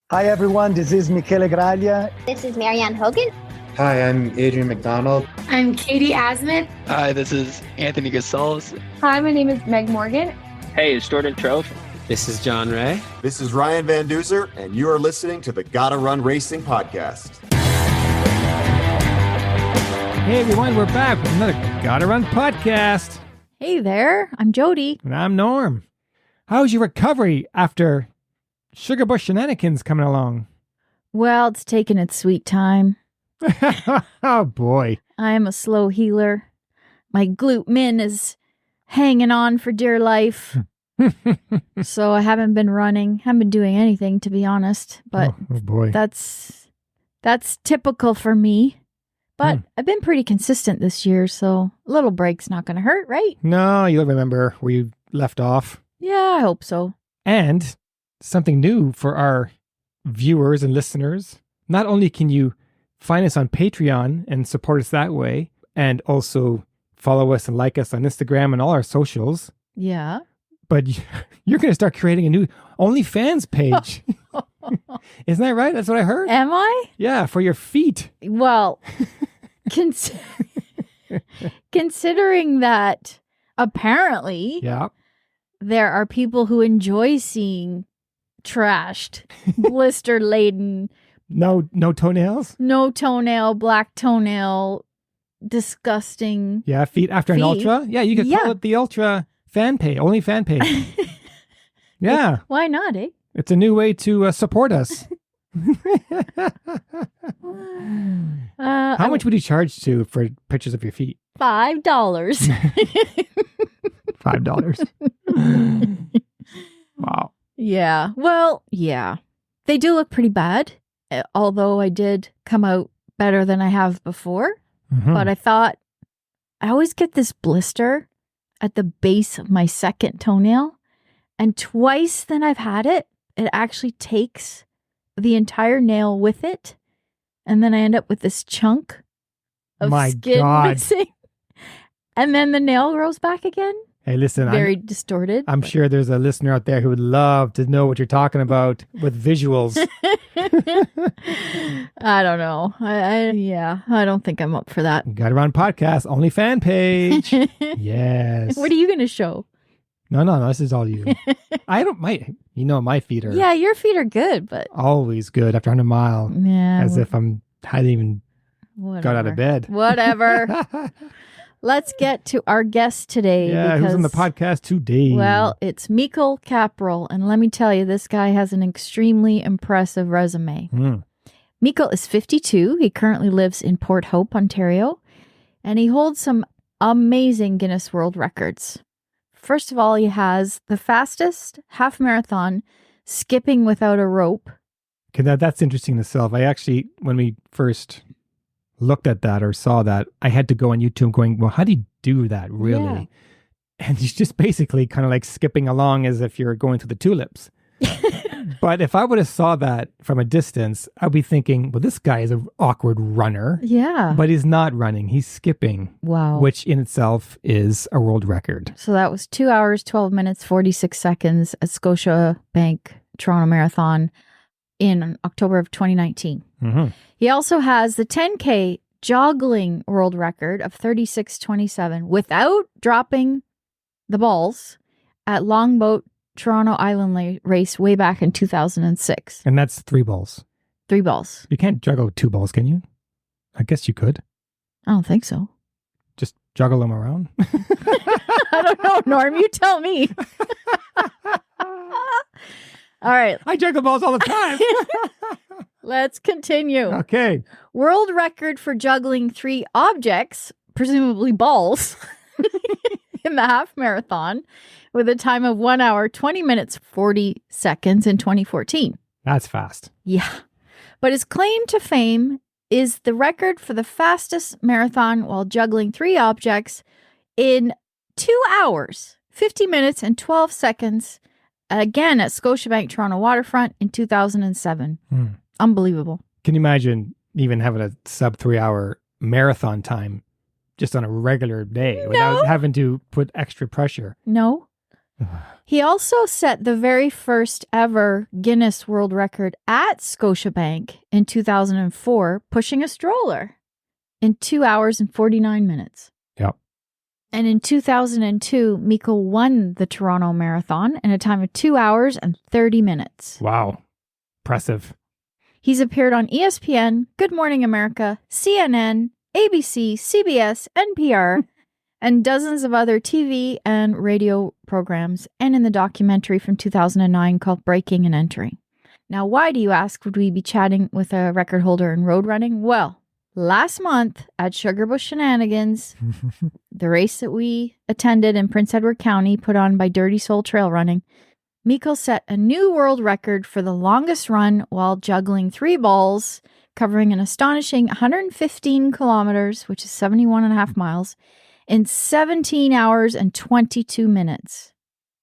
Hi, everyone. This is Michal Kapral. This is Marianne Hogan. Hi, I'm Adrian McDonald. I'm Katie Asmith. Hi, this is Anthony Gasals. Hi, my name is Meg Morgan. Hey, it's Jordan Troth. This is John Ray. This is Ryan Van Duzer, and you are listening to the Gotta Run Racing Podcast. Hey everyone, we're back with another Gotta Run Podcast. Hey there, I'm Jodi. And I'm Norm. How's your recovery after Sugarbush Shenanigans coming along? Well, it's taken its sweet time. Oh boy. I am a slow healer. My glute min is hanging on for dear life. So I haven't been running, haven't been doing anything, to be honest. But oh boy. That's typical for me. But I've been pretty consistent this year, so a little break's not going to hurt, right? No, you'll remember where you left off. Yeah, I hope so. And something new for our viewers and listeners. Not only can you find us on Patreon and support us that way, and also follow us and like us on Instagram and all our socials. Yeah. But you're going to start creating a new OnlyFans page. Isn't that right? That's what I heard. Am I? Yeah, for your feet. Well, considering that apparently there are people who enjoy seeing trashed, blister-laden. No toenails? No toenail, black toenail, disgusting. Yeah, feet after an ultra? Yeah, you could call it the ultra fan page, only fan page. Yeah. Why not, eh? It's a new way to support us. How much would you charge for pictures of your feet? $5. $5. Wow. Yeah. Well, yeah. They do look pretty bad, although I did come out better than I have before. Mm-hmm. But I thought, I always get this blister at the base of my second toenail. And twice that I've had it, it actually takes the entire nail with it. And then I end up with this chunk of skin missing. And then the nail grows back again. Hey, listen. Very distorted. I'm sure there's a listener out there who would love to know what you're talking about with visuals. I don't know. I don't think I'm up for that. GottaRunPodcast, only fan page. Yes. What are you going to show? No, this is all you. My feet are. Yeah, your feet are good, but. Always good after 100 mile. Yeah. As if I hadn't even got out of bed. Whatever. Let's get to our guest today. Yeah, who's on the podcast today? Well, it's Michal Kapral, and let me tell you, this guy has an extremely impressive resume. Michal is 52. He currently lives in Port Hope, Ontario, and he holds some amazing Guinness World Records. First of all, he has the fastest half marathon skipping without a rope. Okay, that's interesting in itself. I actually, when we first looked at that or saw that, I had to go on YouTube going, well, how do you do that really? Yeah. And he's just basically kind of like skipping along as if you're going through the tulips. But if I would have saw that from a distance, I'd be thinking, well, this guy is an awkward runner. Yeah. But he's not running. He's skipping. Wow. Which in itself is a world record. So that was 2 hours, 12 minutes, 46 seconds at Scotiabank Toronto Marathon in October of 2019. Mm-hmm. He also has the 10K joggling world record of 36:27 without dropping the balls at Longboat Toronto Island race way back in 2006. And that's 3 balls. 3 balls. You can't juggle 2 balls, can you? I guess you could. I don't think so. Just juggle them around? I don't know, Norm. You tell me. All right. I juggle balls all the time. Let's continue. Okay. World record for juggling 3 objects, presumably balls, in the half marathon with a time of 1 hour, 20 minutes, 40 seconds in 2014. That's fast. Yeah. But his claim to fame is the record for the fastest marathon while juggling 3 objects in 2 hours, 50 minutes, and 12 seconds, again at Scotiabank Toronto Waterfront in 2007. Unbelievable. Can you imagine even having a sub 3 hour marathon time just on a regular day without having to put extra pressure? No. He also set the very first ever Guinness World Record at Scotiabank in 2004, pushing a stroller in 2 hours and 49 minutes. Yep. And in 2002, Michal won the Toronto Marathon in a time of 2 hours and 30 minutes. Wow. Impressive. He's appeared on ESPN, Good Morning America, CNN, ABC, CBS, NPR, and dozens of other TV and radio programs, and in the documentary from 2009 called Breaking and Entering. Now, why do you ask, would we be chatting with a record holder in road running? Well, last month at Sugarbush Shenanigans, the race that we attended in Prince Edward County, put on by Dirty Soul Trail Running, Michal set a new world record for the longest run while juggling 3 balls, covering an astonishing 115 kilometers, which is 71.5 miles, in 17 hours and 22 minutes.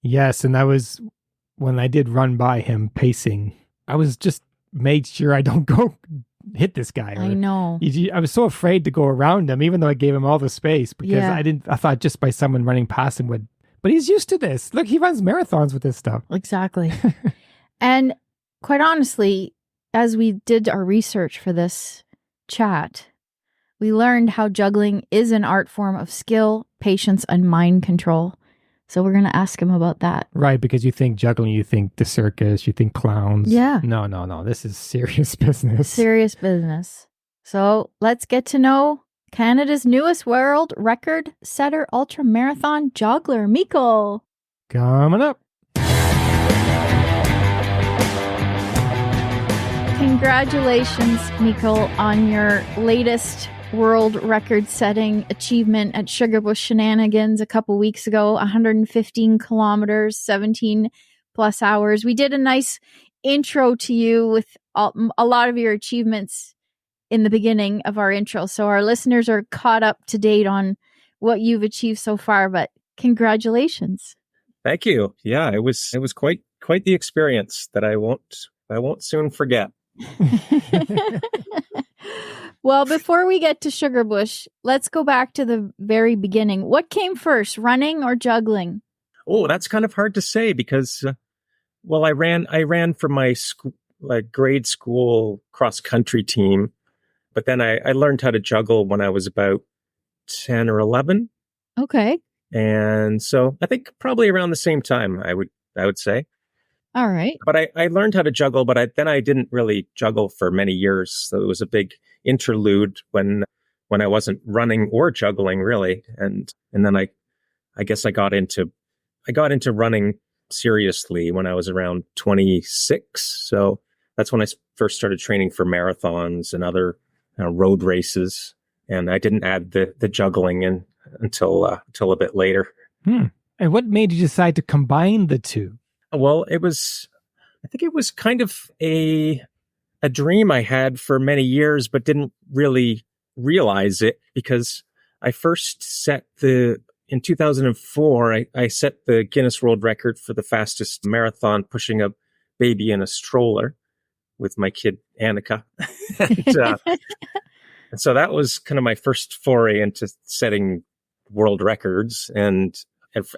Yes, and that was when I did run by him pacing. I was just made sure I don't go hit this guy. I know. I was so afraid to go around him, even though I gave him all the space, because I thought just by someone running past him would. But he's used to this. Look, he runs marathons with this stuff. Exactly. And quite honestly, as we did our research for this chat, we learned how juggling is an art form of skill, patience, and mind control. So we're going to ask him about that. Right, because you think juggling, you think the circus, you think clowns. Yeah. No. This is serious business. Serious business. So let's get to know Canada's newest world record setter ultramarathon juggler, Michal. Coming up. Congratulations, Michal, on your latest world record-setting achievement at Sugarbush Shenanigans a couple weeks ago, 115 kilometers, 17 plus hours. We did a nice intro to you with a lot of your achievements in the beginning of our intro. So our listeners are caught up to date on what you've achieved so far, but congratulations. Thank you. Yeah, it was quite the experience that I won't soon forget. Well, before we get to Sugarbush, let's go back to the very beginning. What came first, running or juggling? Oh, that's kind of hard to say because, I ran for my grade school cross country team, but then I learned how to juggle when I was about 10 or 11. Okay. And so I think probably around the same time, I would say. All right. But I learned how to juggle, but I didn't really juggle for many years. So it was a big interlude when I wasn't running or juggling really. And then I guess I got into running seriously when I was around 26. So that's when I first started training for marathons and other road races. And I didn't add the juggling in until a bit later. And what made you decide to combine the two? Well, I think it was kind of a dream I had for many years, but didn't really realize it because I first in 2004, I set the Guinness World Record for the fastest marathon pushing a baby in a stroller with my kid, Annika. And so that was kind of my first foray into setting world records. And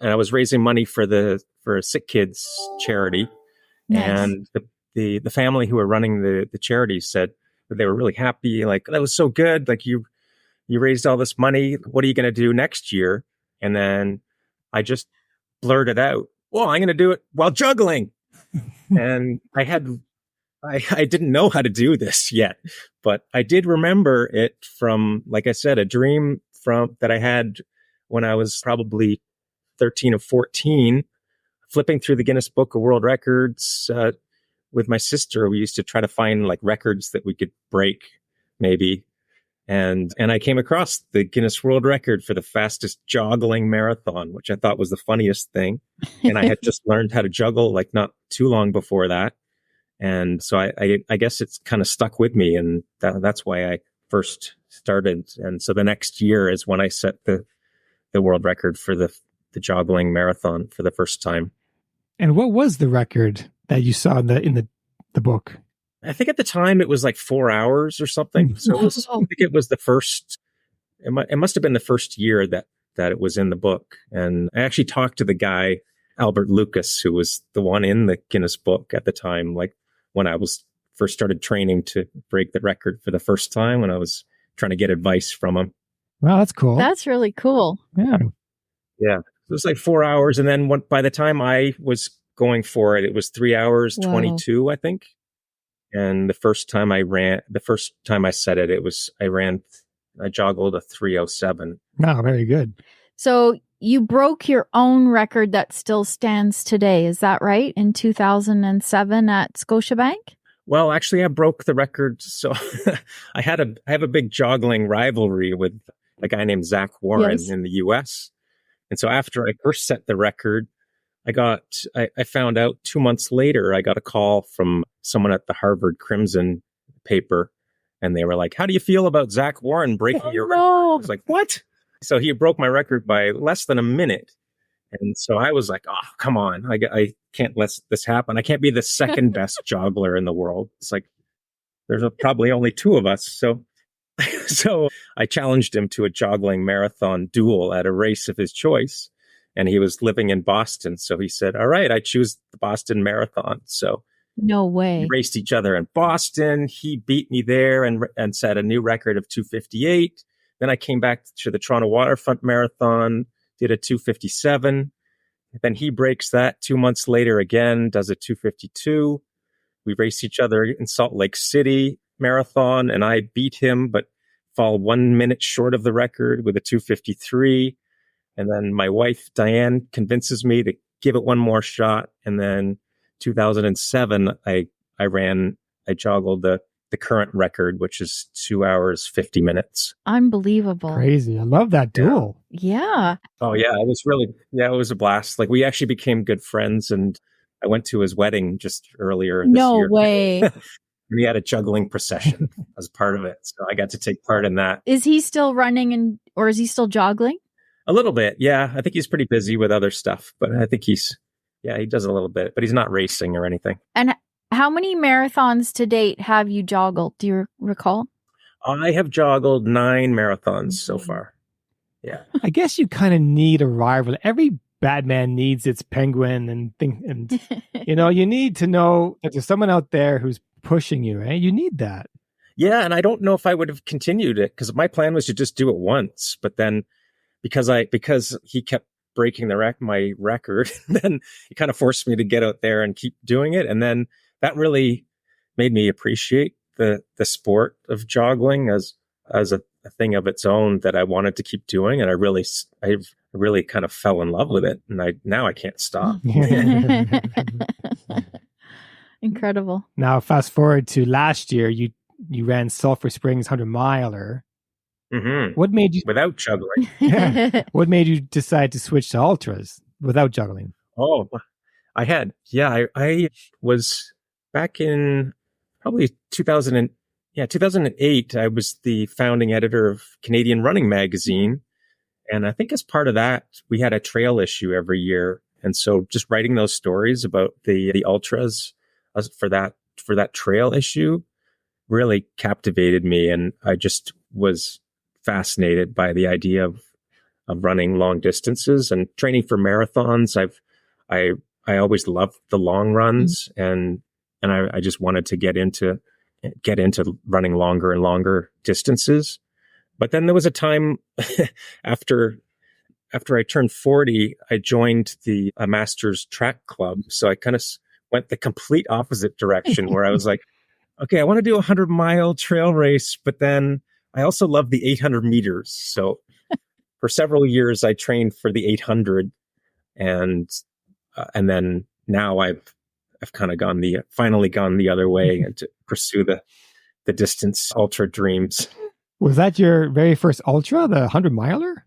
I was raising money for a sick kids charity. Nice. And the family who were running the charity said that they were really happy. Like, that was so good. Like you raised all this money. What are you going to do next year? And then I just blurted out, well, I'm going to do it while juggling. And I didn't know how to do this yet, but I did remember it from, like I said, a dream that I had when I was probably 13 or 14, flipping through the Guinness Book of World Records with my sister. We used to try to find like records that we could break maybe. And I came across the Guinness World Record for the fastest joggling marathon, which I thought was the funniest thing. And I had just learned how to juggle like not too long before that. And so I guess it's kind of stuck with me. And that's why I first started. And so the next year is when I set the world record for the joggling marathon for the first time. And what was the record that you saw in the book? I think at the time it was like 4 hours or something. So I think it was the first, it must have been the first year that it was in the book. And I actually talked to the guy Albert Lucas, who was the one in the Guinness book at the time, like when I was first started training to break the record for the first time, when I was trying to get advice from him. Wow, that's cool. That's really cool. Yeah. Yeah. It was like 4 hours. And then by the time I was going for it, it was 3 hours, Wow. 22, I think. And the first time I said it, I joggled a 3:07. Wow, very good. So you broke your own record that still stands today. Is that right? In 2007 at Scotiabank? Well, actually, I broke the record. So I have a big joggling rivalry with a guy named Zach Warren in the US. And so after I first set the record, I found out 2 months later, I got a call from someone at the Harvard Crimson paper. And they were like, "How do you feel about Zach Warren breaking your record?" I was like, "What?" So he broke my record by less than a minute. And so I was like, "Oh, come on. I can't let this happen. I can't be the second best joggler in the world." It's like, there's probably only two of us. So I challenged him to a joggling marathon duel at a race of his choice. And he was living in Boston. So he said, "All right, I choose the Boston Marathon." So no way. we raced each other in Boston. He beat me there and set a new record of 2:58. Then I came back to the Toronto Waterfront Marathon, did a 2:57. Then he breaks that 2 months later again, does a 2:52. We race each other in Salt Lake City Marathon, and I beat him, but fall 1 minute short of the record with a 2:53. And then my wife, Diane, convinces me to give it one more shot. And then 2007, I joggled the current record, which is 2 hours, 50 minutes. Unbelievable. Crazy. I love that duel. Yeah. Oh yeah. It was a blast. Like we actually became good friends, and I went to his wedding just earlier this No year. way. And he had a juggling procession as part of it. So I got to take part in that. Is he still running or is he still joggling? A little bit. Yeah. I think he's pretty busy with other stuff, but I think he does a little bit, but he's not racing or anything. And how many marathons to date have you joggled? Do you recall? I have joggled 9 marathons so far. Yeah. I guess you kind of need a rival. Every bad man needs its penguin and you need to know that there's someone out there who's pushing you, eh? You need that. Yeah. And I don't know if I would have continued it, because my plan was to just do it once, but then because he kept breaking my record, then it kind of forced me to get out there and keep doing it. And then that really made me appreciate the sport of joggling as a thing of its own that I wanted to keep doing. And I really kind of fell in love with it. And now I can't stop. Incredible. Now, fast forward to last year, you ran Sulphur Springs 100-miler. Mm-hmm. What made you without juggling? What made you decide to switch to ultras without juggling? Oh, I was back in probably 2008. I was the founding editor of Canadian Running Magazine, and I think as part of that, we had a trail issue every year, and so just writing those stories about the ultras for that trail issue really captivated me, and I just was fascinated by the idea of running long distances and training for marathons. I always loved the long runs, and I just wanted to get into running longer and longer distances. But then there was a time after I turned 40, I joined a Masters track club. So I kind of went the complete opposite direction, where I was like, okay, I want to do a 100-mile trail race, but then I also love the 800 meters. So for several years, I trained for the 800, and then now I've kind of finally gone the other way and to pursue the distance ultra dreams. Was that your very first ultra, the 100-miler?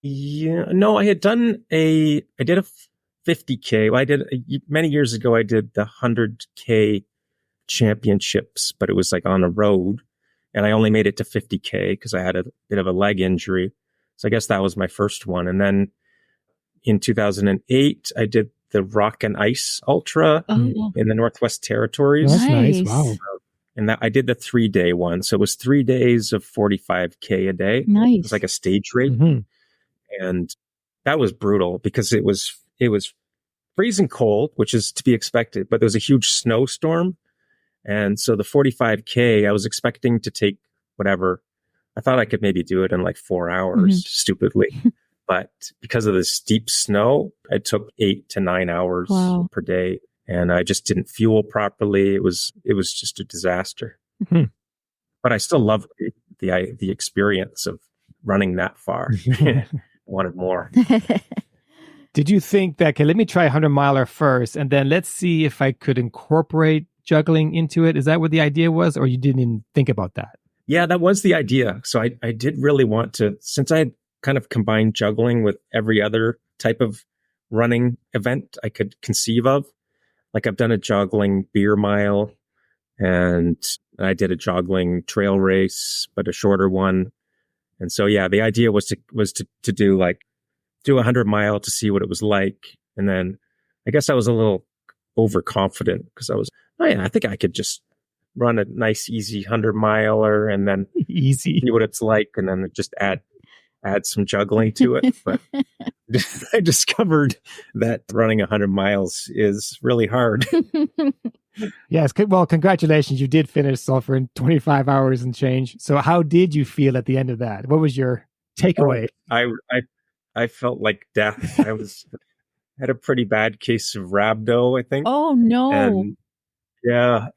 Yeah, no, I did a 50K. Many years ago, I did the 100K championships, but it was like on a road, and I only made it to 50K because I had a bit of a leg injury. So I guess that was my first one. And then in 2008, I did the Rock and Ice Ultra in the Northwest Territories. That's nice. Wow. And that I did the 3-day one. So it was 3 days of 45K a day. Nice. It was like a stage rate. Mm-hmm. And that was brutal because it was freezing cold, which is to be expected, but there was a huge snowstorm. And so the 45K, I was expecting to take whatever. I thought I could maybe do it in like 4 hours, stupidly. But because of the steep snow, it took 8 to 9 hours per day. And I just didn't fuel properly. It was just a disaster. But I still loved the experience of running that far. Wanted more. Did you think that, okay, let me try a 100-miler first, and then let's see if I could incorporate juggling into it? Is that what the idea was, or you didn't even think about that? Yeah, that was the idea. So I did really want to, since I had kind of combined juggling with every other type of running event I could conceive of. Like I've done a joggling beer mile, and I did a joggling trail race, but a shorter one. And so, yeah, the idea was to do a 100-mile to see what it was like. And then I guess I was a little overconfident because I think I could just run a nice, easy 100-miler and then see what it's like, and then just add some juggling to it. But I discovered that running 100 miles is really hard. Yes. Well, congratulations. You did finish Sulphur in 25 hours and change. So how did you feel at the end of that? What was your takeaway? I felt like death. I had a pretty bad case of rhabdo, I think. Oh, no.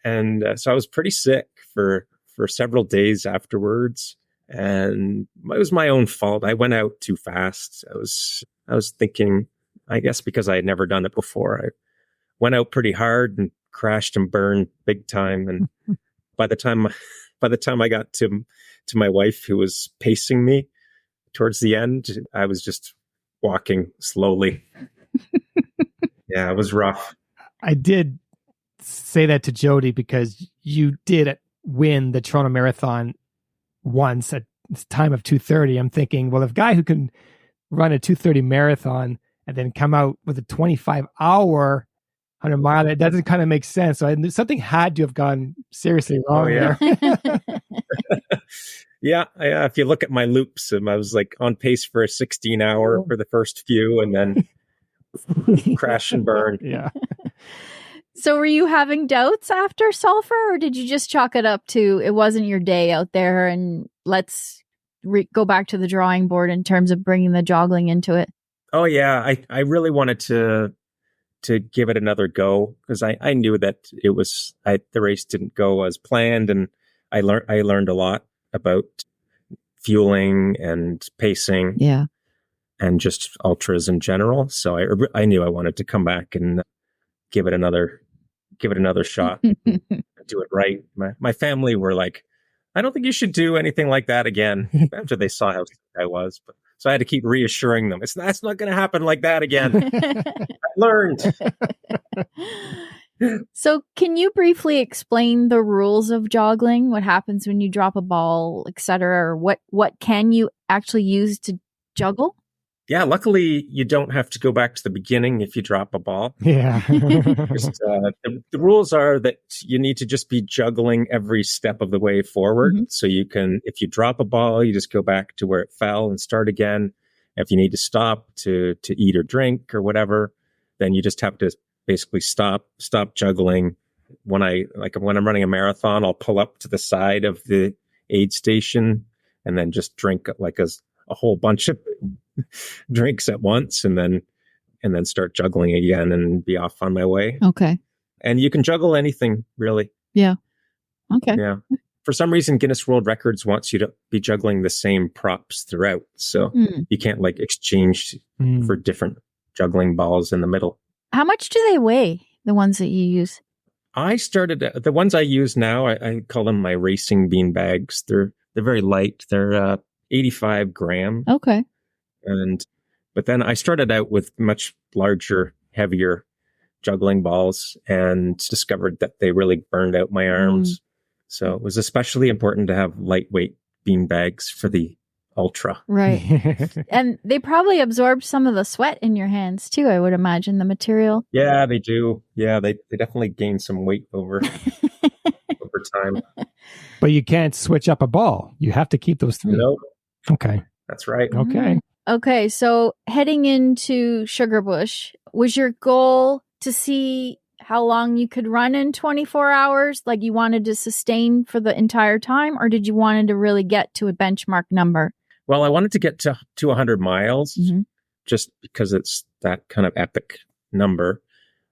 And so I was pretty sick for several days afterwards. And it was my own fault. I went out too fast. I was thinking, I guess because I had never done it before, I went out pretty hard and crashed and burned big time. And by the time I got to my wife, who was pacing me towards the end, I was just walking slowly. Yeah, it was rough. I did say that to Jodi because you did win the Toronto Marathon once at the time of 2:30. I'm thinking, well, if a guy who can run a 2:30 marathon and then come out with a 25-hour 100-mile, that doesn't kind of make sense. So something had to have gone seriously wrong there. Yeah, if you look at my loops, I was like on pace for a 16-hour for the first few, and then crash and burn. Yeah. So were you having doubts after Sulphur, or did you just chalk it up to it wasn't your day out there and let's go back to the drawing board in terms of bringing the joggling into it? Oh, yeah. I really wanted to give it another go because I knew that the race didn't go as planned, and I learned a lot about fueling and pacing. Yeah. And just ultras in general. So I knew I wanted to come back and give it another shot, do it right. My family were like, I don't think you should do anything like that again, after they saw how sick I was. But so I had to keep reassuring them, that's not going to happen like that again. I learned. So can you briefly explain the rules of joggling? What happens when you drop a ball, etc., or what can you actually use to juggle? Yeah, luckily you don't have to go back to the beginning if you drop a ball. Yeah. The rules are that you need to just be juggling every step of the way forward. Mm-hmm. So you can, if you drop a ball, you just go back to where it fell and start again. If you need to stop to eat or drink or whatever, then you just have to basically stop juggling. When I'm running a marathon, I'll pull up to the side of the aid station and then just drink like a whole bunch of drinks at once, and then start juggling again and be off on my way. Okay. And you can juggle anything, really. Yeah. Okay. Yeah. For some reason, Guinness World Records wants you to be juggling the same props throughout. So you can't like exchange for different juggling balls in the middle. How much do they weigh, the ones that you use? I started, the ones I use now, I call them my racing bean bags. They're very light. They're 85 gram. Okay. But then I started out with much larger, heavier juggling balls and discovered that they really burned out my arms. So it was especially important to have lightweight bean bags for the ultra. Right. And they probably absorb some of the sweat in your hands too, I would imagine, the material. Yeah, they do. Yeah, they definitely gain some weight over time. But you can't switch up a ball. You have to keep those three. Nope. Okay. That's right. Okay. Okay, so heading into Sugarbush, Was your goal to see how long you could run in 24 hours? Like you wanted to sustain for the entire time, or did you wanted to really get to a benchmark number? Well, I wanted to get to 100 miles just because it's that kind of epic number.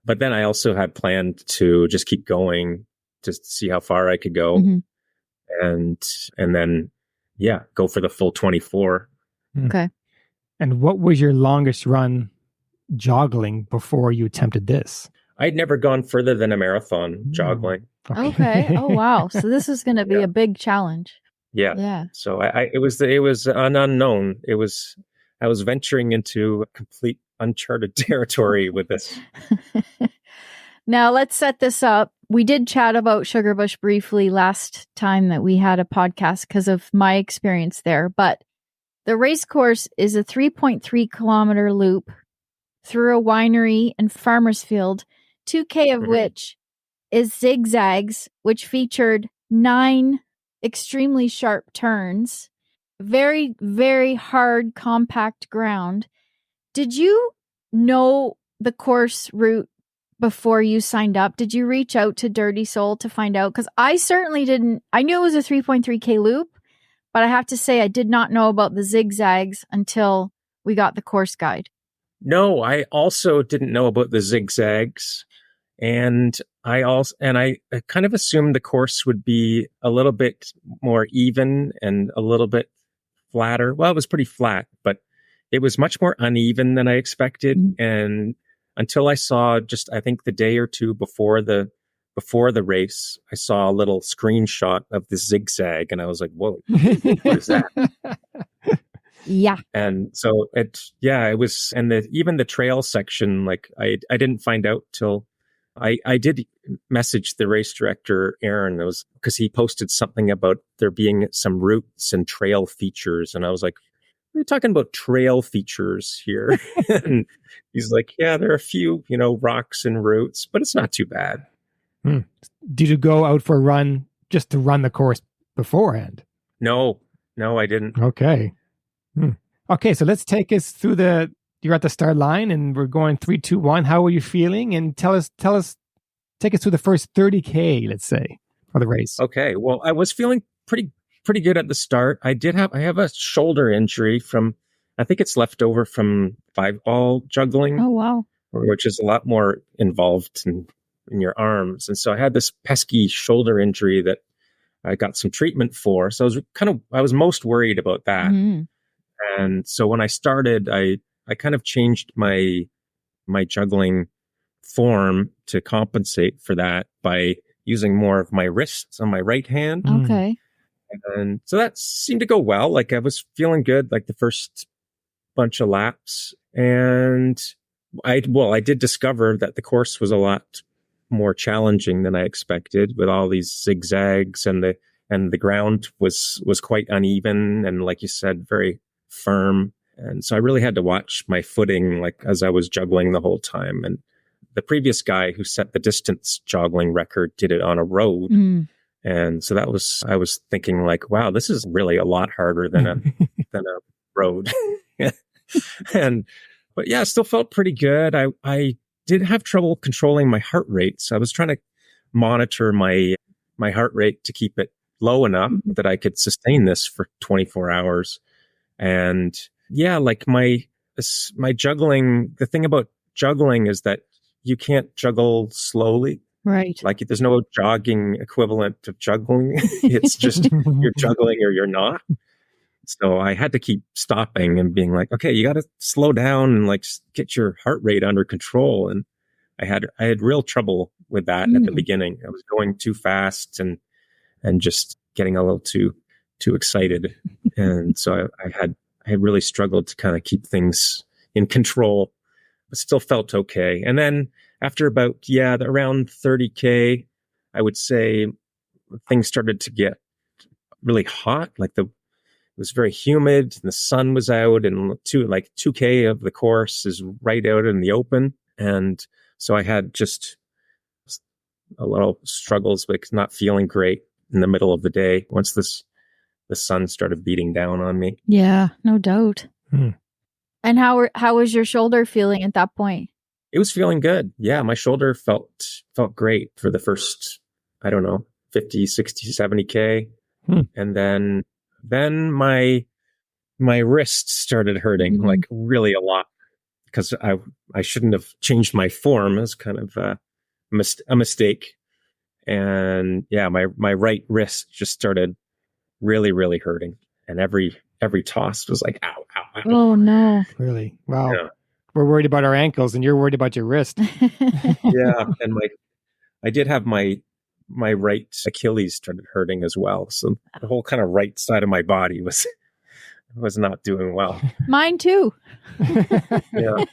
But then I also had planned to just keep going to see how far I could go. And then, go for the full 24. Okay. And what was your longest run joggling before you attempted this? I'd never gone further than a marathon joggling. Okay. Oh, wow. So this is going to be a big challenge. Yeah. So it was an unknown. I was venturing into complete uncharted territory with this. Now let's set this up. We did chat about Sugarbush briefly last time that we had a podcast because of my experience there, but the race course is a 3.3 kilometer loop through a winery and farmer's field, 2K of which is zigzags, which featured 9 extremely sharp turns, very, very hard, compact ground. Did you know the course route before you signed up? Did you reach out to Dirty Soul to find out? Because I certainly didn't. I knew it was a 3.3K loop, but I have to say I did not know about the zigzags until we got the course guide. No, I also didn't know about the zigzags. And I kind of assumed the course would be a little bit more even and a little bit flatter. Well, it was pretty flat, but it was much more uneven than I expected. And until I saw I think the day or two before the race, I saw a little screenshot of the zigzag and I was like, whoa, what is that? Yeah. And so it was, and even the trail section, like I didn't find out till I did message the race director, Aaron. It was because he posted something about there being some routes and trail features. And I was like, we're talking about trail features here. And he's like, yeah, there are a few, rocks and routes, but it's not too bad. Did you go out for a run just to run the course beforehand? No, I didn't. Okay. Okay, so let's take us through you're at the start line and we're going 3, 2, 1. How are you feeling? And take us through the first 30K, let's say, of the race. Okay. Well, I was feeling pretty good at the start. I have a shoulder injury from, I think it's left over from 5-ball juggling. Oh, wow. Which is a lot more involved in your arms. And so I had this pesky shoulder injury that I got some treatment for. So I was most worried about that. And so when I started, I kind of changed my juggling form to compensate for that by using more of my wrists on my right hand. Okay. And so that seemed to go well. Like I was feeling good, like the first bunch of laps. And I did discover that the course was a lot more challenging than I expected with all these zigzags, and the ground was quite uneven. And like you said, very firm. And so I really had to watch my footing, like as I was juggling the whole time. And the previous guy who set the distance joggling record did it on a road. And so I was thinking like, wow, this is really a lot harder than a road. But yeah, it still felt pretty good. I did have trouble controlling my heart rate. So I was trying to monitor my heart rate to keep it low enough that I could sustain this for 24 hours. And yeah, like my juggling, the thing about juggling is that you can't juggle slowly. Right. Like there's no jogging equivalent of juggling. It's just you're juggling or you're not. So I had to keep stopping and being like, okay, you got to slow down and like get your heart rate under control. And I had real trouble with that at the beginning. I was going too fast and just getting a little too excited. And so I had really struggled to kind of keep things in control, but still felt okay. And then after about, around 30K, I would say things started to get really hot. Like it was very humid and the sun was out, and 2K of the course is right out in the open. And so I had just a little struggles with not feeling great in the middle of the day once the sun started beating down on me. Yeah, no doubt. And how was your shoulder feeling at that point? It was feeling good. Yeah, my shoulder felt great for the first, I don't know, 50, 60, 70K. And then my wrist started hurting like really a lot because I shouldn't have changed my form. It was kind of a mistake. And yeah, my right wrist just started really, really hurting. And every toss was like, ow, ow, ow. Oh, no. Really? Wow. Yeah. We're worried about our ankles and you're worried about your wrist. Yeah. And I did have my right Achilles started hurting as well. So the whole kind of right side of my body was not doing well. Mine too. Yeah.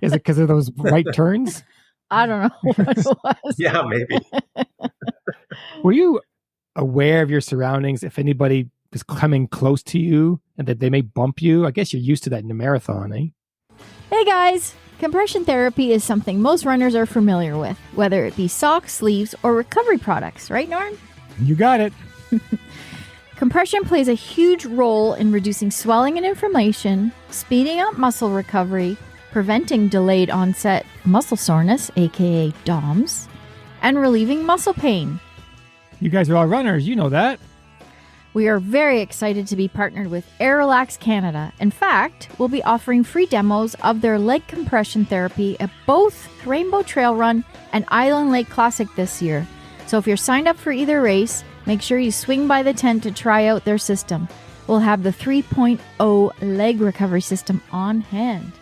Is it because of those right turns? I don't know what it was. Yeah, maybe. Were you aware of your surroundings if anybody was coming close to you and that they may bump you? I guess you're used to that in a marathon, eh? Hey guys! Compression therapy is something most runners are familiar with, whether it be socks, sleeves, or recovery products, right, Norm? You got it. Compression plays a huge role in reducing swelling and inflammation, speeding up muscle recovery, preventing delayed onset muscle soreness, aka DOMS, and relieving muscle pain. You guys are all runners, you know that. We are very excited to be partnered with Air Relax Canada. In fact, we'll be offering free demos of their leg compression therapy at both Rainbow Trail Run and Island Lake Classic this year. So if you're signed up for either race, make sure you swing by the tent to try out their system. We'll have the 3.0 leg recovery system on hand.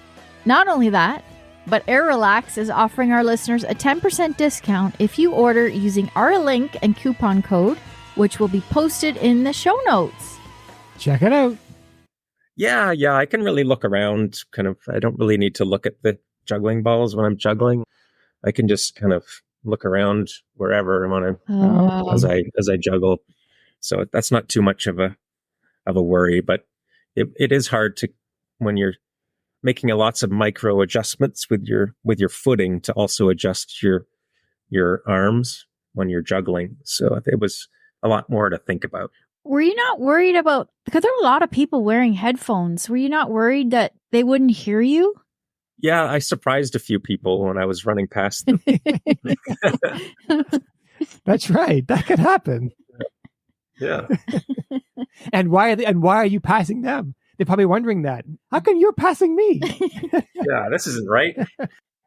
Not only that, but Air Relax is offering our listeners a 10% discount if you order using our link and coupon code, which will be posted in the show notes. Check it out. Yeah, I can really look around. I don't really need to look at the juggling balls when I'm juggling. I can just kind of look around wherever as I juggle. So that's not too much of a worry, but it is hard to, when you're making lots of micro adjustments with your footing, to also adjust your arms when you're juggling. So it was a lot more to think about. Were you not worried about, because there were a lot of people wearing headphones, were you not worried that they wouldn't hear you? Yeah, I surprised a few people when I was running past them. That's right. That could happen. Yeah. And why are you passing them? They're probably wondering that. How come you're passing me? Yeah, this isn't right.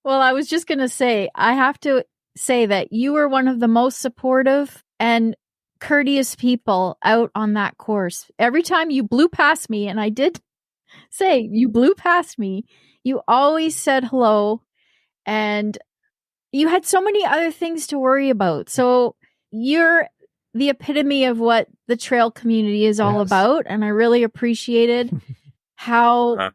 Well, I was just going to say, I have to say that you were one of the most supportive and courteous people out on that course. Every time you blew past me, and I did say you blew past me, you always said hello, and you had so many other things to worry about. So you're the epitome of what the trail community is all about, and I really appreciated how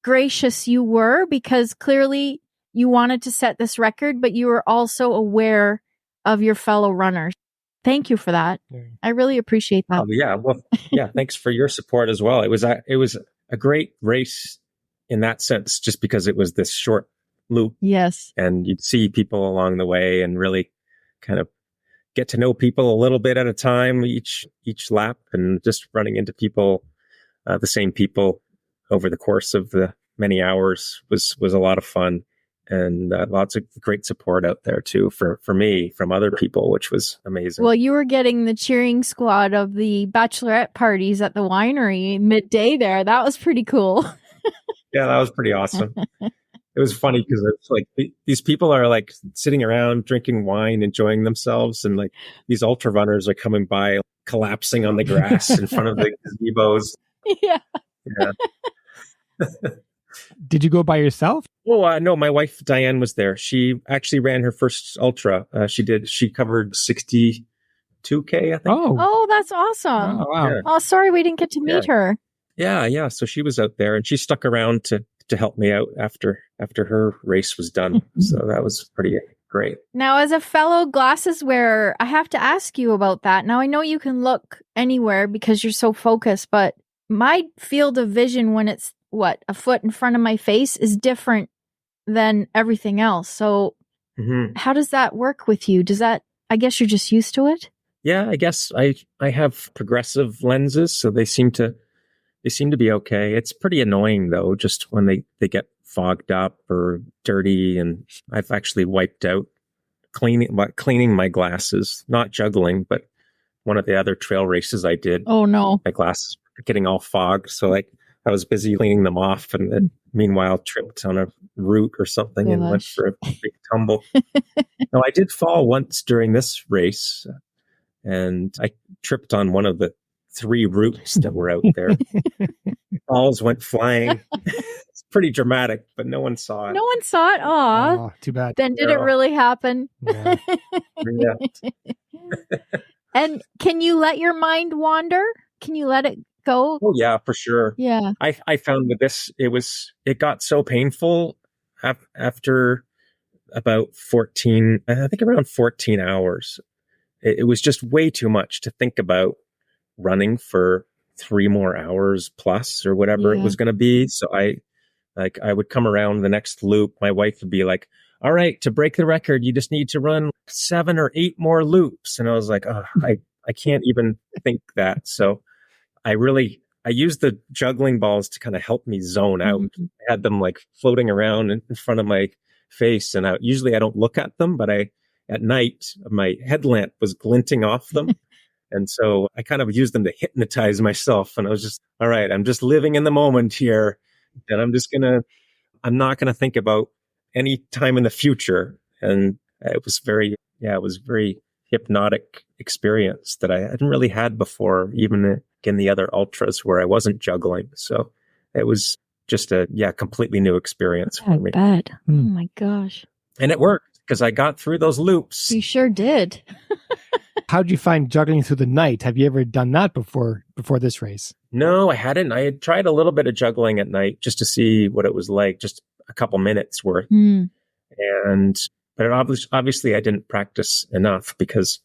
gracious you were, because clearly you wanted to set this record, but you were also aware of your fellow runners. Thank you for that. I really appreciate that. Oh, yeah. Well, yeah. Thanks for your support as well. It was a great race in that sense, just because it was this short loop. Yes. And you'd see people along the way and really kind of get to know people a little bit at a time each lap, and just running into people, the same people over the course of the many hours was a lot of fun. And lots of great support out there too for me from other people, which was amazing. Well, you were getting the cheering squad of the bachelorette parties at the winery midday there. That was pretty cool. Yeah, that was pretty awesome. It was funny because it's like these people are like sitting around drinking wine, enjoying themselves, and like these ultra runners are coming by, collapsing on the grass in front of the gazebos. Yeah. Did you go by yourself? Oh, no, my wife, Diane, was there. She actually ran her first ultra. She covered 62K, I think. Oh, that's awesome. Oh, wow. Yeah. Oh, sorry we didn't get to meet her. Yeah. So she was out there, and she stuck around to help me out after her race was done. So that was pretty great. Now, as a fellow glasses wearer, I have to ask you about that. Now, I know you can look anywhere because you're so focused, but my field of vision when it's a foot in front of my face is different than everything else. So how does that work with you? I guess you're just used to it? Yeah, I guess I have progressive lenses, so they seem to they seem to be okay. It's pretty annoying though, just when they get fogged up or dirty. And I've actually wiped out cleaning my glasses, not juggling, but one of the other trail races I did. Oh no. My glasses were getting all fogged. So like I was busy cleaning them off and then meanwhile tripped on a root or something and went for a big tumble. No, I did fall once during this race and I tripped on one of the 3 roots that were out there. Balls went flying. It's pretty dramatic, but no one saw it. No one saw it? Aw. Oh, too bad. Then did it really happen? Yeah. Yeah. And can you let your mind wander? Can you let it go? Oh yeah, for sure. Yeah. I found with this, it got so painful after about 14, I think around 14 hours. It was just way too much to think about running for 3 more hours plus or whatever it was going to be. So I would come around the next loop. My wife would be like, all right, to break the record, you just need to run 7 or 8 more loops. And I was like, oh, I can't even think that. So I used the juggling balls to kind of help me zone out. I had them like floating around in front of my face. And usually I don't look at them, but at night, my headlamp was glinting off them. And so I kind of used them to hypnotize myself. And I was just, all right, I'm just living in the moment here. And I'm not going to think about any time in the future. And it was very hypnotic experience that I hadn't really had before, even in the other ultras where I wasn't juggling. So it was just a completely new experience for me. I bet. Oh my gosh. And it worked because I got through those loops. You sure did. How'd you find juggling through the night? Have you ever done that before this race? No, I hadn't. I had tried a little bit of juggling at night just to see what it was like, just a couple minutes worth. But obviously I didn't practice enough because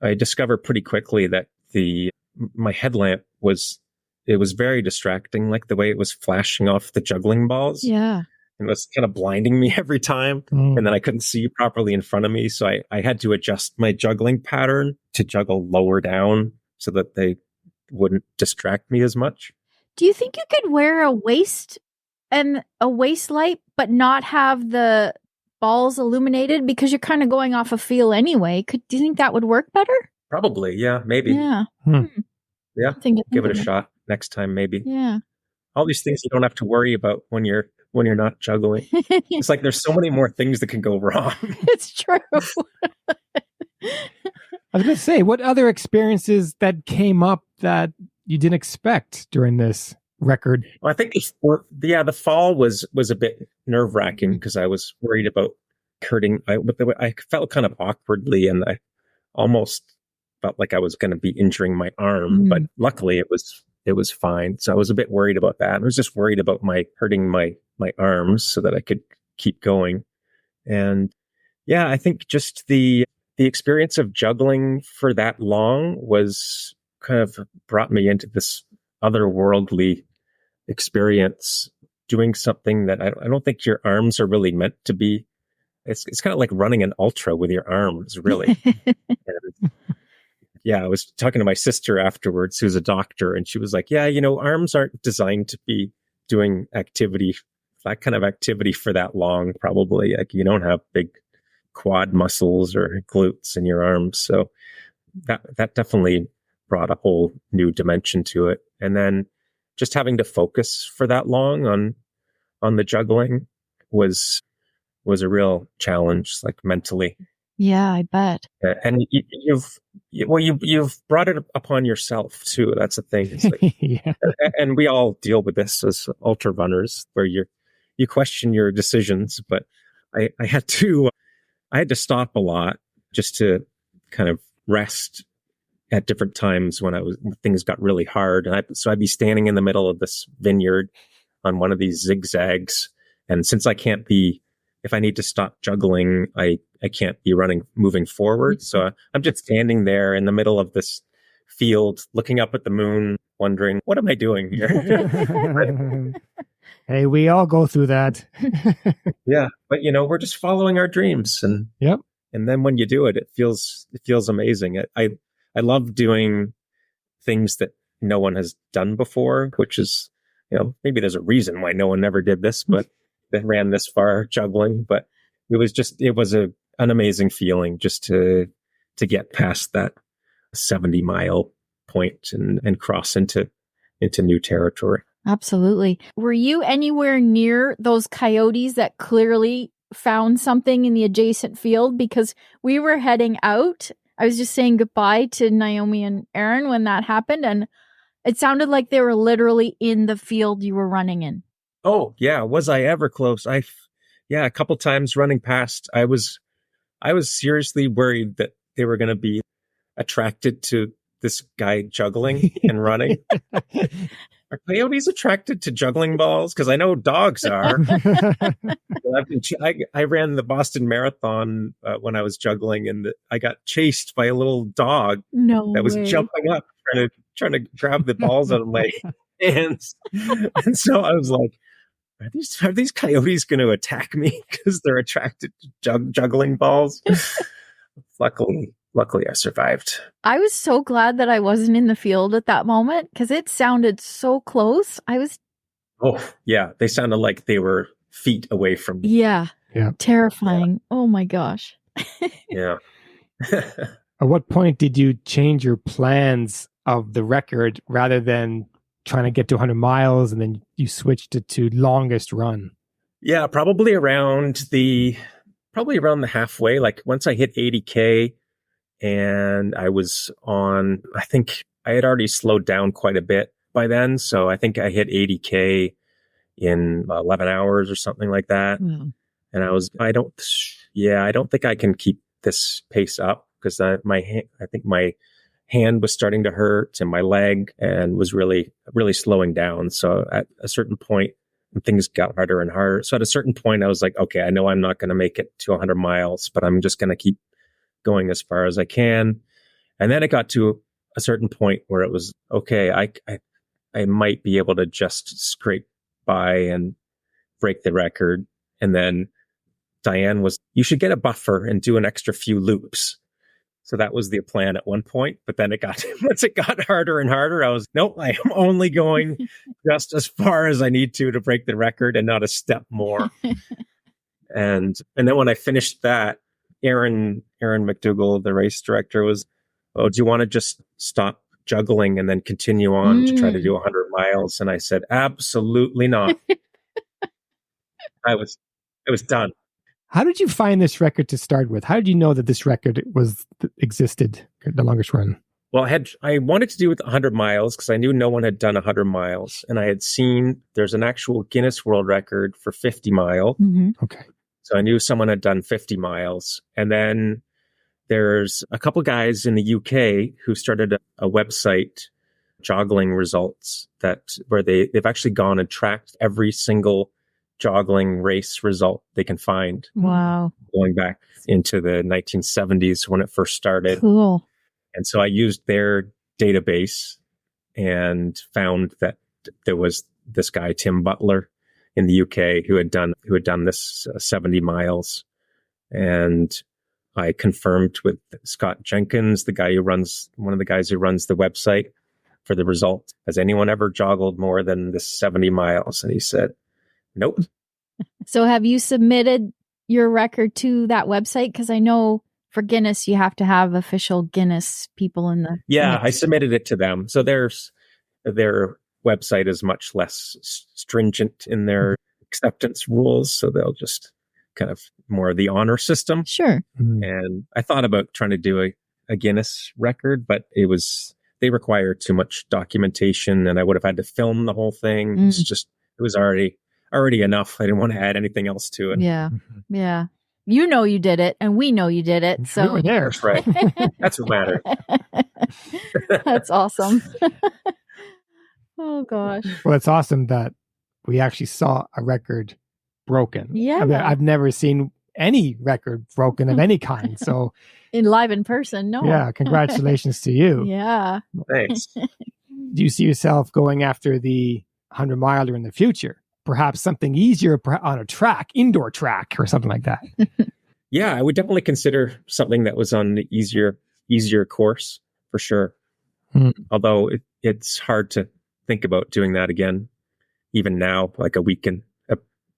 I discovered pretty quickly that my headlamp was very distracting, like the way it was flashing off the juggling balls. Yeah. And it was kind of blinding me every time. And then I couldn't see properly in front of me. So I had to adjust my juggling pattern to juggle lower down so that they wouldn't distract me as much. Do you think you could wear a waist light, but not have the balls illuminated because you're kind of going off a feel anyway? Do you think that would work better? Probably. Yeah, maybe. Yeah. Yeah. Give it a shot next time, maybe. Yeah. All these things you don't have to worry about when you're not juggling. It's like there's so many more things that can go wrong. It's true. I was going to say, what other experiences that came up that you didn't expect during this record? Well, I think the fall was a bit nerve-wracking because I was worried about hurting. I felt kind of awkwardly, and I almost felt like I was going to be injuring my arm, but luckily it was fine. So I was a bit worried about that. I was just worried about hurting my arms so that I could keep going. And yeah, I think just the experience of juggling for that long was kind of brought me into this otherworldly experience, doing something that I don't think your arms are really meant to be. It's kind of like running an ultra with your arms, really. And yeah, I was talking to my sister afterwards, who's a doctor, and she was like, yeah, arms aren't designed to be doing that kind of activity for that long, probably. Like you don't have big quad muscles or glutes in your arms. So that definitely brought a whole new dimension to it. And then just having to focus for that long on the juggling was a real challenge, like mentally. Yeah, I bet. And you've brought it upon yourself too. That's the thing. It's like, Yeah. And we all deal with this as ultra runners, where you question your decisions. But I had to stop a lot just to kind of rest at different times when things got really hard. And so I'd be standing in the middle of this vineyard on one of these zigzags, and since if I need to stop juggling, I can't be moving forward. So I'm just standing there in the middle of this field, looking up at the moon, wondering, what am I doing here? Hey, we all go through that. Yeah. But we're just following our dreams. And yep. And then when you do it, it feels amazing. I love doing things that no one has done before, which is, maybe there's a reason why no one ever did this, but that ran this far juggling. But it was an amazing feeling just to get past that 70-mile point and cross into new territory. Absolutely. Were you anywhere near those coyotes that clearly found something in the adjacent field? Because we were heading out. I was just saying goodbye to Naomi and Aaron when that happened, and it sounded like they were literally in the field you were running in. Oh, yeah. Was I ever close? A couple times running past, I was seriously worried that they were going to be attracted to this guy juggling and running. Are coyotes attracted to juggling balls? Because I know dogs are. I ran the Boston Marathon when I was juggling, and I got chased by a little dog that was jumping up, trying to grab the balls out of my hands. And so I was like, are these coyotes going to attack me because they're attracted to juggling balls? Luckily, I survived. I was so glad that I wasn't in the field at that moment because it sounded so close. Oh, yeah. They sounded like they were feet away from me. Yeah. Terrifying. Yeah. Oh, my gosh. Yeah. At what point did you change your plans of the record rather than trying to get to 100 miles and then you switched it to longest run? Yeah, probably around the halfway. Like once I hit 80K, and I was on, I think I had already slowed down quite a bit by then. So I think I hit 80K in 11 hours or something like that. Mm. And I don't think I can keep this pace up because I think my hand was starting to hurt and my leg and was really, really slowing down. So at a certain point, things got harder and harder. So at a certain point, I was like, okay, I know I'm not going to make it to 100 miles, but I'm just going to keep going as far as I can. And then it got to a certain point where it was, okay, I might be able to just scrape by and break the record. And then Diane was, you should get a buffer and do an extra few loops. So that was the plan at one point. But then once it got harder and harder, I was, nope, I am only going just as far as I need to break the record and not a step more. And then when I finished that, Aaron McDougall, the race director, was, oh, do you want to just stop juggling and then continue on to try to do 100 miles? And I said, absolutely not. I was done. How did you find this record to start with? How did you know that this record existed, the longest run? Well, I wanted to do with 100 miles because I knew no one had done 100 miles. And I had seen there's an actual Guinness World Record for 50 mile. Mm-hmm. Okay. So I knew someone had done 50 miles. And then there's a couple guys in the UK who started a website, Joggling Results, where they've actually gone and tracked every single joggling race result they can find. Wow. Going back into the 1970s when it first started. Cool. And so I used their database and found that there was this guy, Tim Butler, in the UK who had done this 70 miles. And I confirmed with Scott Jenkins, one of the guys who runs the website, for the result. Has anyone ever joggled more than this 70 miles? And he said, nope. So have you submitted your record to that website? Because I know for Guinness, you have to have official Guinness people in the... Yeah, I submitted it to them. So their website is much less stringent in their acceptance rules. So they'll just kind of more the honor system. Sure. And I thought about trying to do a Guinness record, but they require too much documentation and I would have had to film the whole thing. It was already enough. I didn't want to add anything else to it. Yeah. Yeah. You know you did it, and we know you did it. So we were there. That's right. That's what mattered. That's awesome. Oh, gosh. Well, it's awesome that we actually saw a record broken. Yeah. I mean, I've never seen any record broken of any kind. So live in person, no. Yeah, congratulations to you. Yeah. Thanks. Do you see yourself going after the 100 miler in the future? Perhaps something easier on a track, indoor track or something like that. Yeah, I would definitely consider something that was on the easier course for sure. Although it's hard to think about doing that again, even now, like a week and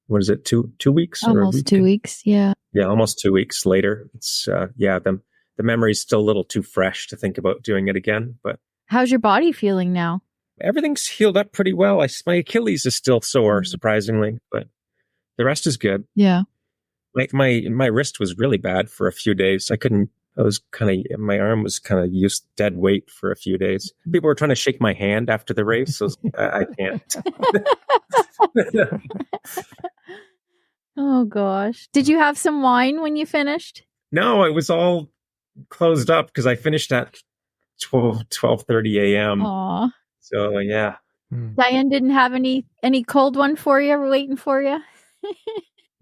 what is it, 2 weeks? Almost 2 weeks. Yeah. Yeah, almost 2 weeks later. It's the memory's still a little too fresh to think about doing it again. But how's your body feeling now? everything's healed up pretty well. My Achilles is still sore, surprisingly, but the rest is good. Yeah. Like my wrist was really bad for a few days. My arm was kind of used dead weight for a few days. People were trying to shake my hand after the race. So I can't. Oh gosh. Did you have some wine when you finished? No, it was all closed up because I finished at 12:30 a.m. Aw. So yeah. Diane didn't have any cold one for you waiting for you?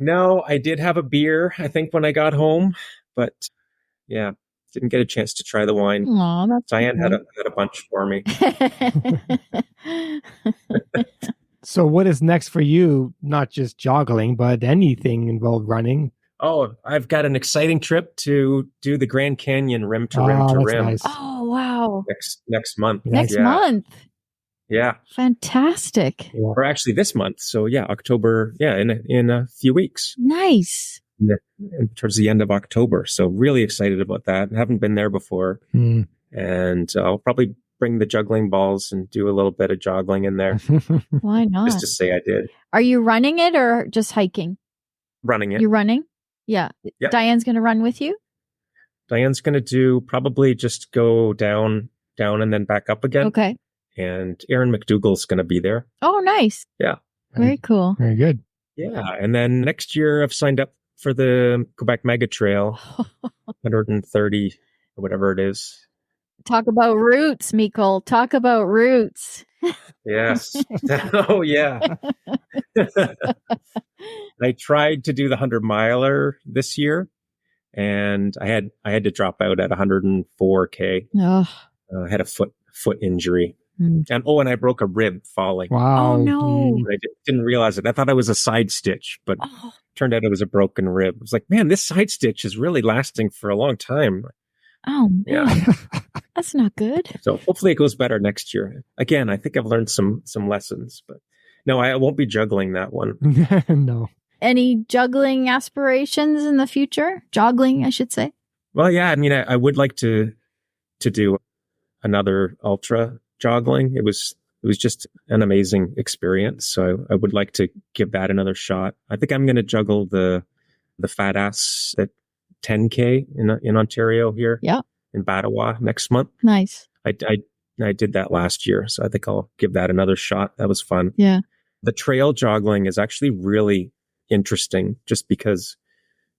No, I did have a beer, I think, when I got home, but yeah, didn't get a chance to try the wine. Aw, that's Diane okay. had a bunch for me. So what is next for you? Not just joggling, but anything involved running? Oh, I've got an exciting trip to do the Grand Canyon rim to rim to that's rim nice. Oh, wow. next month. Next Yeah. month. Yeah. Fantastic. Or actually this month. So yeah, October. Yeah, in a few weeks. Nice. And towards the end of October. So really excited about that. Haven't been there before. And I'll probably bring the juggling balls and do a little bit of joggling in there Why not? just to say I did. Are you running it or just hiking? Running it. You're running? Yeah. Yep. Diane's going to run with you? Diane's going to do probably just go down and then back up again. Okay. And Aaron McDougall's going to be there. Oh, nice. Yeah. Very cool. Very good. Yeah. And then next year I've signed up for the Quebec Mega Trail, 130 or whatever it is. Talk about roots, Michal. Talk about roots. Yes. Oh, yeah. I tried to do the 100-miler this year, and I had to drop out at 104K. Oh. I had a foot injury. And I broke a rib falling. Wow. Oh, no. I didn't realize it. I thought it was a side stitch, but turned out it was a broken rib. I was like, man, this side stitch is really lasting for a long time. Oh, man. Yeah. That's not good. So hopefully it goes better next year. Again, I think I've learned some lessons, but no, I won't be juggling that one. No. Any juggling aspirations in the future? Joggling, I should say. Well, yeah, I mean, I would like to do another ultra joggling. It was just an amazing experience. So I would like to give that another shot. I think I'm going to juggle the fat ass at 10K in Ontario here. Yeah. In Battawa next month. Nice. I did that last year, so I think I'll give that another shot. That was fun. Yeah. The trail joggling is actually really interesting just because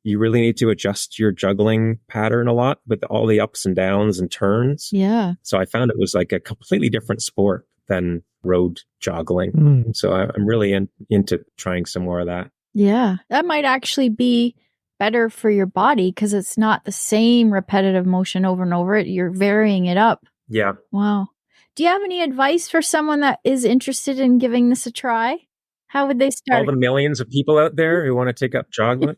you really need to adjust your juggling pattern a lot with all the ups and downs and turns. Yeah. So I found it was like a completely different sport than road joggling. So I'm really into trying some more of that. Yeah. That might actually be better for your body because it's not the same repetitive motion over and over. You're varying it up. Yeah. Wow. Do you have any advice for someone that is interested in giving this a try? How would they start? All the millions of people out there who want to take up joggling.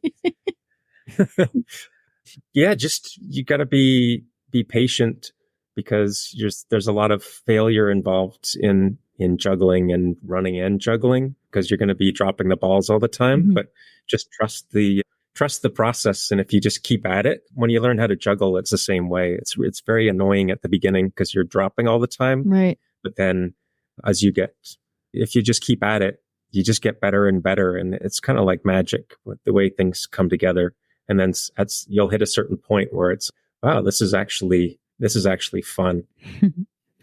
Yeah, just you got to be patient because there's a lot of failure involved in juggling and running and juggling because you're going to be dropping the balls all the time. But just trust the process, and if you just keep at it, when you learn how to juggle, it's the same way. It's very annoying at the beginning because you're dropping all the time. Right. But then if you just keep at it, you just get better and better, and it's kind of like magic with the way things come together. And then you'll hit a certain point where it's, wow, this is actually fun.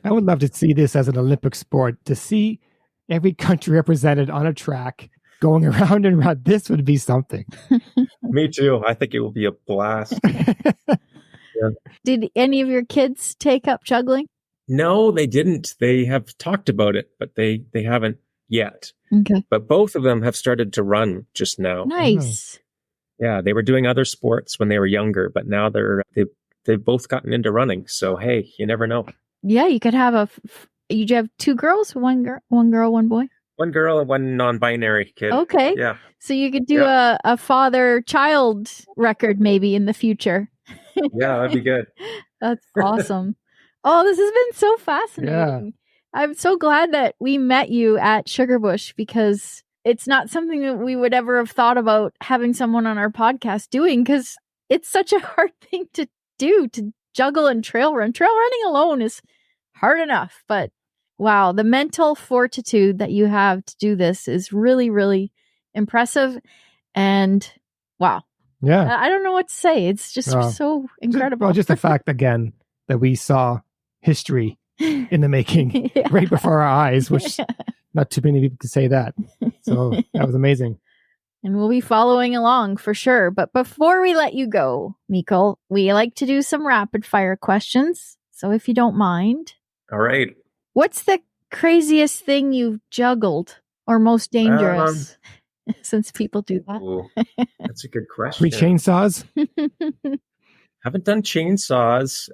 I would love to see this as an Olympic sport, to see every country represented on a track going around and around. This would be something. Me too. I think it will be a blast. Yeah. Did any of your kids take up juggling? No, they didn't. They have talked about it, but they haven't yet. Okay. But both of them have started to run just now. Nice. Yeah, they were doing other sports when they were younger, but now they've both gotten into running. So hey, you never know. Yeah, you could have you have two girls, one girl, one boy. One girl and one non-binary kid. Okay. Yeah. So you could do a father-child record maybe in the future. Yeah, that'd be good. That's awesome. Oh, this has been so fascinating. Yeah. I'm so glad that we met you at Sugarbush because it's not something that we would ever have thought about having someone on our podcast doing because it's such a hard thing to do, to juggle and trail run. Trail running alone is hard enough, but wow, the mental fortitude that you have to do this is really, really impressive. And wow. Yeah. I don't know what to say. It's just so incredible. Just the fact, again, that we saw history in the making right before our eyes, which not too many people could say that. So that was amazing. And we'll be following along for sure. But before we let you go, Michal, we like to do some rapid fire questions. So if you don't mind. All right. What's the craziest thing you've juggled or most dangerous? Since people do that. Ooh, that's a good question. 3 chainsaws? Haven't done chainsaws.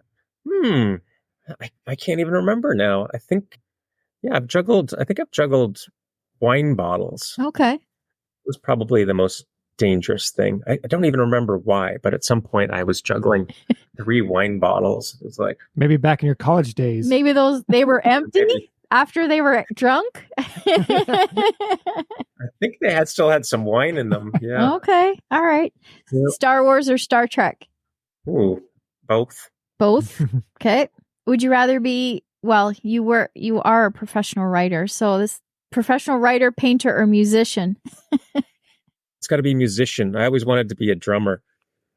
I can't even remember now. I think I've juggled wine bottles. Okay. It was probably the most dangerous thing. I don't even remember why, but at some point I was juggling 3 wine bottles. It was like maybe back in your college days. Maybe they were empty after they were drunk. I think they still had some wine in them. Yeah. Okay. All right. Yep. Star Wars or Star Trek? Ooh, both. Both. Okay. Would you rather be? Well, you are a professional writer. So this professional writer, painter, or musician? It's got to be musician. I always wanted to be a drummer.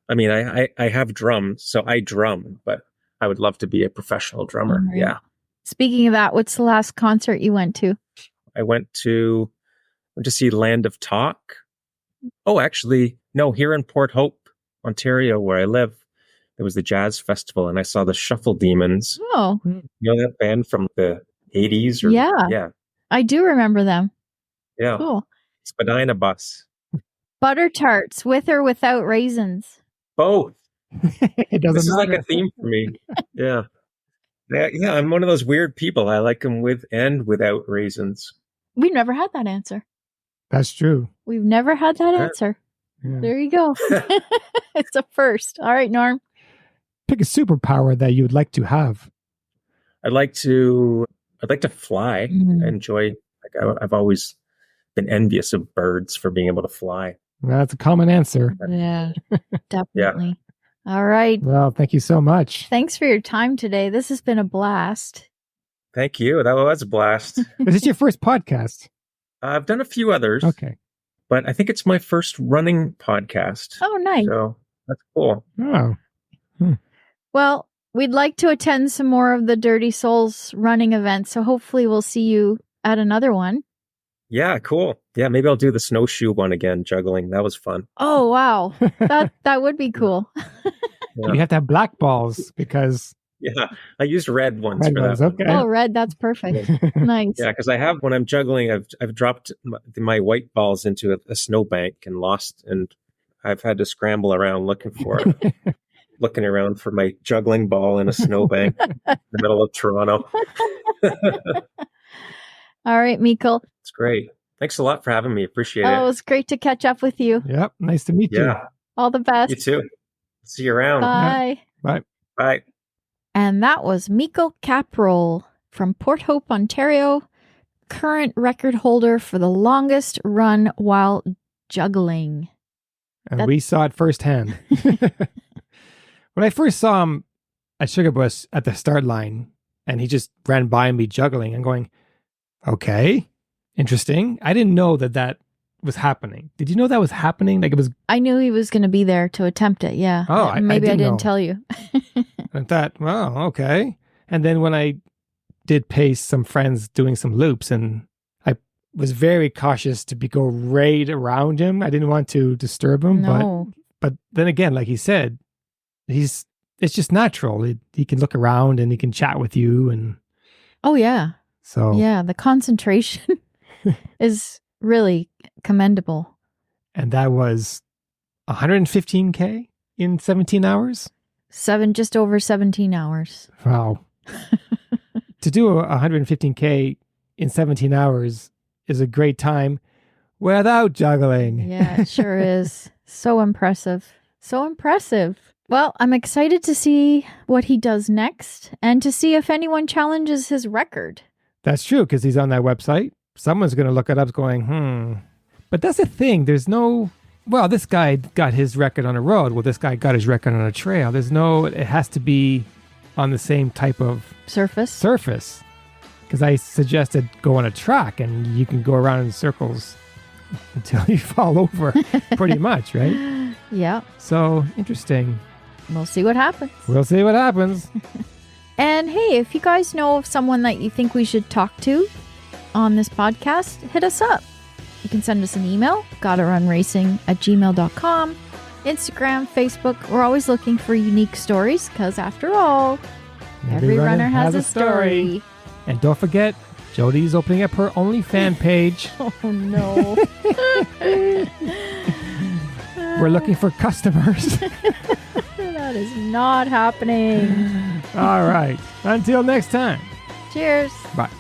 I mean, I have drums, so I drum, but I would love to be a professional drummer. Right. Yeah. Speaking of that, what's the last concert you went to? I went to see Land of Talk. Oh, actually, no, here in Port Hope, Ontario, where I live, there was the jazz festival, and I saw the Shuffle Demons. Oh. You know that band from the 80s? Yeah. I do remember them. Yeah. Cool. Spadina Bus. Butter tarts, with or without raisins? Both. It doesn't This is matter. like a theme for me. Yeah. Yeah, I'm one of those weird people. I like them with and without raisins. We've never had that answer. That's true. We've never had that answer. Yeah. There you go. It's a first. All right, Norm. Pick a superpower that you would like to have. I'd like to fly. Mhm. I enjoy, I've always been envious of birds for being able to fly. That's a common answer. Yeah, definitely. All right. Well, thank you so much. Thanks for your time today. This has been a blast. Thank you. That was a blast. Is this your first podcast? I've done a few others. Okay. But I think it's my first running podcast. Oh, nice. So that's cool. Oh. Well, we'd like to attend some more of the Dirty Souls running events, so hopefully we'll see you at another one. Yeah, cool. Yeah, maybe I'll do the snowshoe one again, juggling. That was fun. Oh, wow. That would be cool. Yeah. You have to have black balls because... Yeah, I used red ones Red for ones, that. okay. Oh, red, that's perfect. Nice. Yeah, because when I'm juggling, I've dropped my white balls into a snowbank and lost, and I've had to scramble around looking for it. Looking around for my juggling ball in a snowbank in the middle of Toronto. All right, Michal. It's great. Thanks a lot for having me. Appreciate Oh, it it. was great to catch up with you. Yep. Nice to meet you. Yeah, All the best. you too. See you around. Bye. Bye. Bye. And that was Michal Kapral from Port Hope, Ontario, current record holder for the longest run while juggling. And we saw it firsthand. When I first saw him at Sugarbush at the start line, and he just ran by me juggling and going, okay, interesting. I didn't know that was happening. Did you know that was happening? Like it was... I knew he was going to be there to attempt it, yeah. Oh, Maybe I didn't didn't know. tell you. I thought, well, okay. And then when I did pace some friends doing some loops, and I was very cautious to go right around him. I didn't want to disturb him, No. but then again, like he said, it's just natural. He can look around and he can chat with you, and Oh, yeah. so Yeah, the concentration is really commendable. And that was 115K in 17 hours. Just over 17 hours. Wow. To do a 115K in 17 hours is a great time without juggling. Yeah, it sure is. So impressive. So impressive. Well, I'm excited to see what he does next and to see if anyone challenges his record. That's true, because he's on that website. Someone's going to look it up going, But that's the thing. There's no, well, this guy got his record on a road. Well, this guy got his record on a trail. It has to be on the same type of Surface. Because I suggested go on a track and you can go around in circles until you fall over, pretty much, right? Yeah. So, interesting. We'll see what happens. We'll see what happens. And hey, if you guys know of someone that you think we should talk to on this podcast, hit us up. You can send us an email, GottaRunRacing@gmail.com, Instagram, Facebook. We're always looking for unique stories because after all, every runner has a story. And don't forget, Jodi's opening up her OnlyFans page. Oh no. We're looking for customers. That is not happening. All right. Until next time. Cheers. Bye.